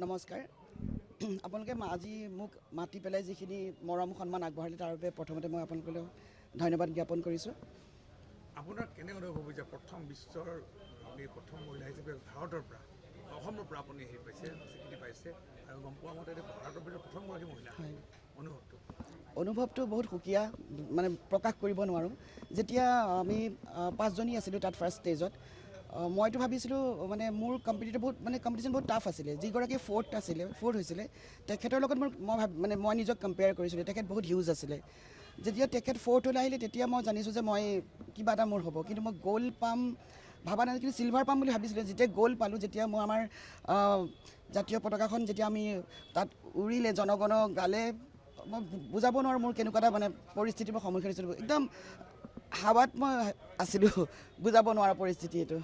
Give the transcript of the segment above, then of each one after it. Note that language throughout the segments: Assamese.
নমস্কাৰ আপোনালোকে আজি মোক মাতি পেলাই যিখিনি মৰম সন্মান আগবঢ়ালে তাৰ বাবে প্ৰথমতে মই আপোনালোকলৈ ধন্যবাদ জ্ঞাপন কৰিছোঁ। আপোনাৰ কেনে অনুভৱ হ'ব যে প্ৰথম বিশ্বৰ আপুনি প্ৰথম মহিলা হিচাপে ভাৰতৰ পৰা অসমৰ পৰা আপুনি হেৰি পাইছে স্বীকৃতি পাইছে আৰু গম পোৱা মতে ভাৰতৰ ভিতৰত প্ৰথমগৰাকী মহিলা অনুভৱটো বহুত সুকীয়া, মানে প্ৰকাশ কৰিব নোৱাৰোঁ। যেতিয়া আমি 5জনী আছিলোঁ তাত ফাৰ্ষ্ট ষ্টেজত, মইতো ভাবিছিলোঁ মানে মোৰ কম্পিটিশ্যন বহুত টাফ আছিলে। যিগৰাকী ফ'ৰ্থ হৈছিলে তেখেতৰ লগত মই নিজক কম্পেয়াৰ কৰিছিলোঁ। তেখেত বহুত হিউজ আছিলে। যেতিয়া তেখেত ফ'ৰ্থ ওলাই আহিলে তেতিয়া মই জানিছোঁ যে মই কিবা এটা মোৰ হ'ব, কিন্তু মই গ'ল্ড পাম ভাবা নাই, কিন্তু চিলভাৰ পাম বুলি ভাবিছিলোঁ। যেতিয়া গ'ল্ড পালোঁ, যেতিয়া মই আমাৰ জাতীয় পতাকাখন যেতিয়া আমি তাত উৰিলে, জনগণ গালে, মই বুজাব নোৱাৰোঁ মোৰ কেনেকুৱা এটা মানে পৰিস্থিতিৰ মই সন্মুখীন হৈছিলোঁ। একদম হাৱাত মই আছিলোঁ, বুজাব নোৱাৰা পৰিস্থিতি এইটো।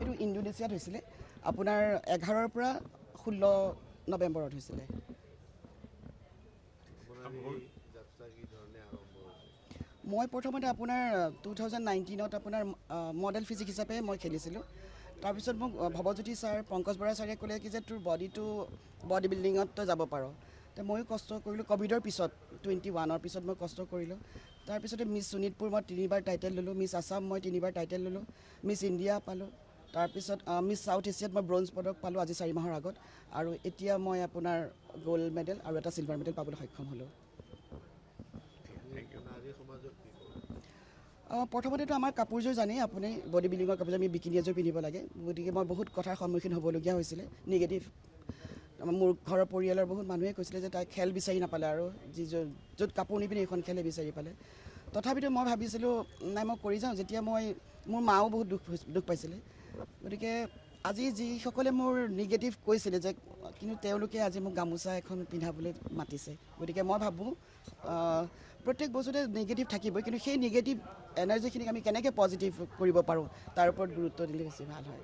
এইটো ইণ্ডোনেছিয়াত হৈছিলে, আপোনাৰ 11ৰ পৰা 16 নৱেম্বৰত হৈছিলে। মই প্ৰথমতে আপোনাৰ 2019ত আপোনাৰ মডেল ফিজিক হিচাপে মই খেলিছিলোঁ। তাৰপিছত মোক ভৱজ্যোতি ছাৰ, পংকজ বৰা ছাৰে ক'লে কি যে তোৰ বডি বিল্ডিঙত তই যাব পাৰ। তো ময়ো কষ্ট কৰিলোঁ। ক'ভিডৰ পিছত 21ৰ পিছত মই কষ্ট কৰিলোঁ। তাৰপিছতে মিছ শোণিতপুৰ মই 3বাৰ টাইটেল ল'লোঁ, মিছ আছাম মই 3বাৰ টাইটেল ল'লোঁ, মিছ ইণ্ডিয়া পালোঁ। তাৰপিছত মিছ ছাউথ এছিয়াত মই ব্ৰঞ্জ পদক পালোঁ আজি 4 মাহৰ আগত, আৰু এতিয়া মই আপোনাৰ গ'ল্ড মেডেল আৰু এটা চিলভাৰ মেডেল পাবলৈ সক্ষম হ'লোঁ। প্ৰথমতেতো আমাৰ কাপোৰযোৰ জানেই আপুনি, বডি বিল্ডিঙৰ কাপোৰযোৰ আমি বিকিনি এযোৰ পিন্ধিব লাগে। গতিকে মই বহুত কথাৰ সন্মুখীন হ'বলগীয়া হৈছিলে, নিগেটিভ। মোৰ ঘৰৰ পৰিয়ালৰ বহুত মানুহে কৈছিলে যে তাই খেল বিচাৰি নাপালে, আৰু য'ত কাপোৰ নিপিন্ধে এইখন খেলে বিচাৰি পালে। তথাপিতো মই ভাবিছিলোঁ নাই, মই কৰি যাওঁ। যেতিয়া মোৰ মাও বহুত দুখ পাইছিলে। গতিকে আজি যিসকলে মোৰ নিগেটিভ কৈছিলে যে, কিন্তু তেওঁলোকে আজি মোক গামোচা এখন পিন্ধাবলৈ মাতিছে। গতিকে মই ভাবোঁ প্ৰত্যেক বস্তুতে নিগেটিভ থাকিবই, কিন্তু সেই নিগেটিভ এনাৰ্জিখিনিক আমি কেনেকৈ পজিটিভ কৰিব পাৰোঁ তাৰ ওপৰত গুৰুত্ব দিলে বেছি ভাল হয়।